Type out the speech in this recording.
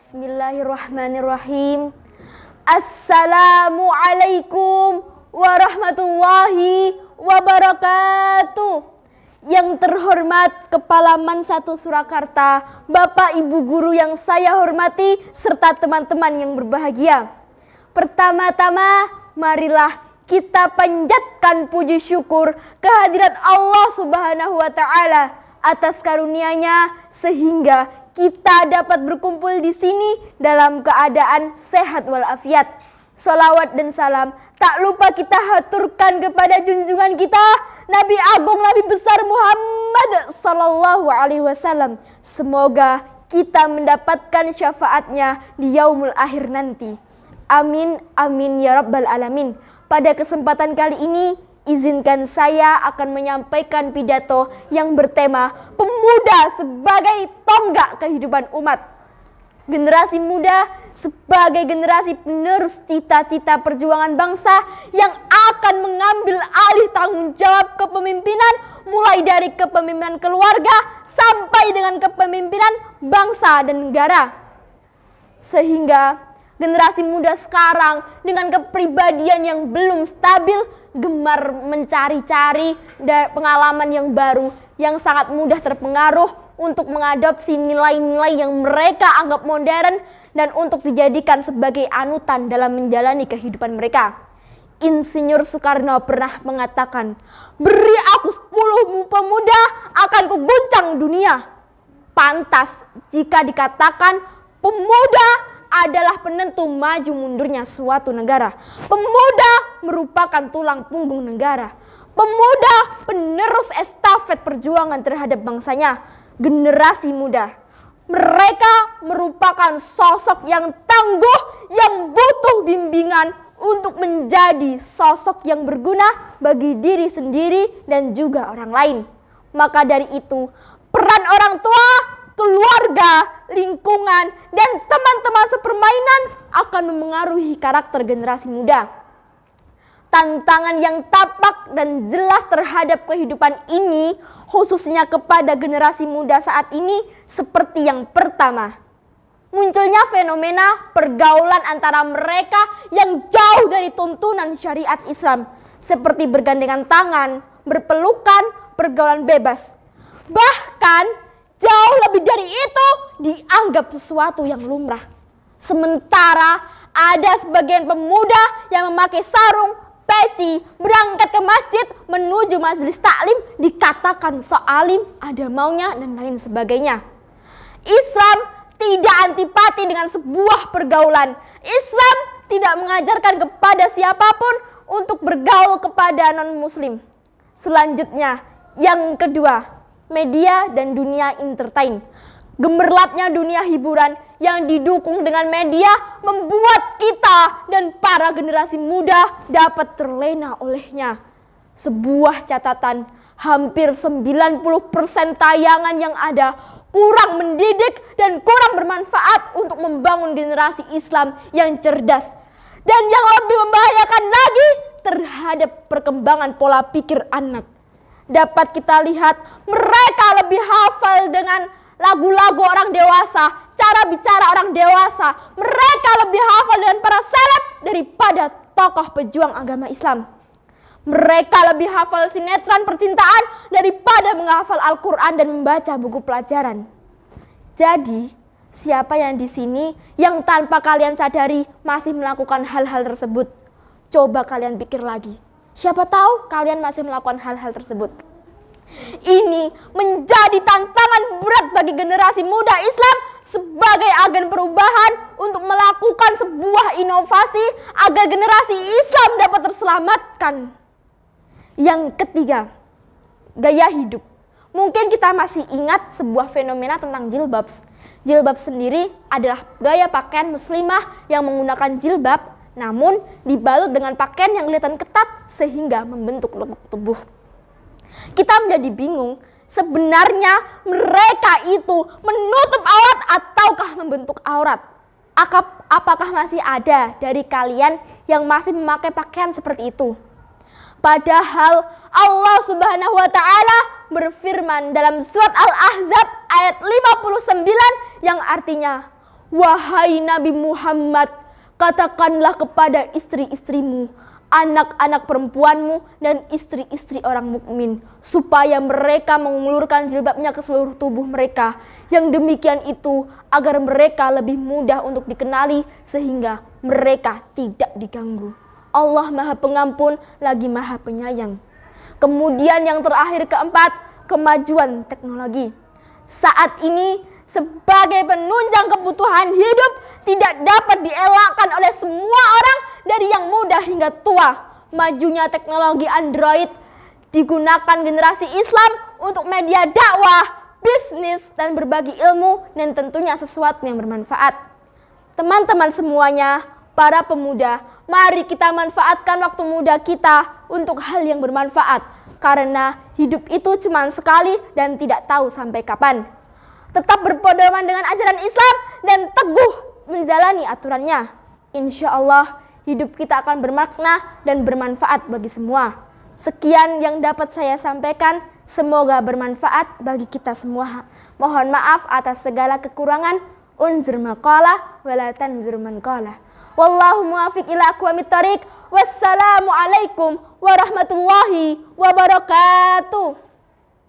Bismillahirrahmanirrahim. Assalamualaikum warahmatullahi wabarakatuh. Yang terhormat Kepala Man 1 Surakarta, Bapak Ibu Guru yang saya hormati, serta teman-teman yang berbahagia. Pertama-tama, marilah kita panjatkan puji syukur kehadirat Allah Subhanahu wa Ta'ala atas karunia-Nya sehingga kita dapat berkumpul di sini dalam keadaan sehat walafiat. Salawat dan salam tak lupa kita haturkan kepada junjungan kita Nabi Agung Nabi Besar Muhammad Sallallahu Alaihi Wasallam. Semoga kita mendapatkan syafaatnya di yaumul akhir nanti. Amin, amin ya rabbal alamin. Pada kesempatan kali ini, izinkan saya akan menyampaikan pidato yang bertema pemuda sebagai tonggak kehidupan umat. Generasi muda sebagai generasi penerus cita-cita perjuangan bangsa yang akan mengambil alih tanggung jawab kepemimpinan, mulai dari kepemimpinan keluarga sampai dengan kepemimpinan bangsa dan negara. Sehingga generasi muda sekarang dengan kepribadian yang belum stabil gemar mencari-cari pengalaman yang baru yang sangat mudah terpengaruh untuk mengadopsi nilai-nilai yang mereka anggap modern dan untuk dijadikan sebagai anutan dalam menjalani kehidupan mereka. Insinyur Soekarno pernah mengatakan, "Beri aku 10 pemuda akan kuguncang dunia." Pantas jika dikatakan pemuda adalah penentu maju mundurnya suatu negara. Pemuda merupakan tulang punggung negara. Pemuda penerus estafet perjuangan terhadap bangsanya. Generasi muda, mereka merupakan sosok yang tangguh, yang butuh bimbingan untuk menjadi sosok yang berguna bagi diri sendiri dan juga orang lain. Maka dari itu, peran orang tua, keluarga, lingkungan, dan teman-teman sepermainan akan memengaruhi karakter generasi muda. Tantangan yang tapak dan jelas terhadap kehidupan ini, khususnya kepada generasi muda saat ini, seperti yang pertama, munculnya fenomena pergaulan antara mereka yang jauh dari tuntunan syariat Islam, seperti bergandengan tangan, berpelukan, pergaulan bebas. Bahkan jauh lebih dari itu dianggap sesuatu yang lumrah. Sementara ada sebagian pemuda yang memakai sarung, peci, berangkat ke masjid, menuju majelis taklim, dikatakan soalim, ada maunya, dan lain sebagainya. Islam tidak antipati dengan sebuah pergaulan. Islam tidak mengajarkan kepada siapapun untuk bergaul kepada non-muslim. Selanjutnya, yang kedua, media dan dunia entertain. Gemerlapnya dunia hiburan yang didukung dengan media membuat kita dan para generasi muda dapat terlena olehnya. Sebuah catatan, hampir 90% tayangan yang ada kurang mendidik dan kurang bermanfaat untuk membangun generasi Islam yang cerdas. Dan yang lebih membahayakan lagi, terhadap perkembangan pola pikir anak. Dapat kita lihat mereka lebih hafal dengan lagu-lagu orang dewasa, cara bicara orang dewasa. Mereka lebih hafal dengan para salaf daripada tokoh pejuang agama Islam. Mereka lebih hafal sinetron percintaan daripada menghafal Al-Quran dan membaca buku pelajaran. Jadi, siapa yang di sini yang tanpa kalian sadari masih melakukan hal-hal tersebut? Coba kalian pikir lagi. Siapa tahu kalian masih melakukan hal-hal tersebut. Ini menjadi tantangan berat bagi generasi muda Islam sebagai agen perubahan untuk melakukan sebuah inovasi agar generasi Islam dapat terselamatkan. Yang ketiga, gaya hidup. Mungkin kita masih ingat sebuah fenomena tentang jilbab. Jilbab sendiri adalah gaya pakaian muslimah yang menggunakan jilbab, namun dibalut dengan pakaian yang kelihatan ketat sehingga membentuk lekuk tubuh. Kita menjadi bingung, sebenarnya mereka itu menutup aurat ataukah membentuk aurat? Apakah masih ada dari kalian yang masih memakai pakaian seperti itu? Padahal Allah Subhanahu wa Ta'ala berfirman dalam surat Al-Ahzab ayat 59 yang artinya, Wahai Nabi Muhammad, katakanlah kepada istri-istrimu, anak-anak perempuanmu, dan istri-istri orang mukmin, supaya mereka mengulurkan jilbabnya ke seluruh tubuh mereka. Yang demikian itu agar mereka lebih mudah untuk dikenali sehingga mereka tidak diganggu. Allah Maha Pengampun lagi Maha Penyayang. Kemudian yang terakhir keempat, kemajuan teknologi. Saat ini sebagai penunjang kebutuhan hidup tidak dapat dielakkan oleh semua orang dari yang muda hingga tua. Majunya teknologi Android digunakan generasi Islam untuk media dakwah, bisnis, dan berbagi ilmu, dan tentunya sesuatu yang bermanfaat. Teman-teman semuanya, para pemuda, mari kita manfaatkan waktu muda kita untuk hal yang bermanfaat, karena hidup itu cuma sekali dan tidak tahu sampai kapan. Tetap berpedoman dengan ajaran Islam dan teguh menjalani aturannya. Insya Allah hidup kita akan bermakna dan bermanfaat bagi semua. Sekian yang dapat saya sampaikan, semoga bermanfaat bagi kita semua. Mohon maaf atas segala kekurangan. Unzur maqala wala tanzur man qala. Wallahu muwafiq ila aqwamit thoriq. Wassalamualaikum warahmatullahi wabarakatuh.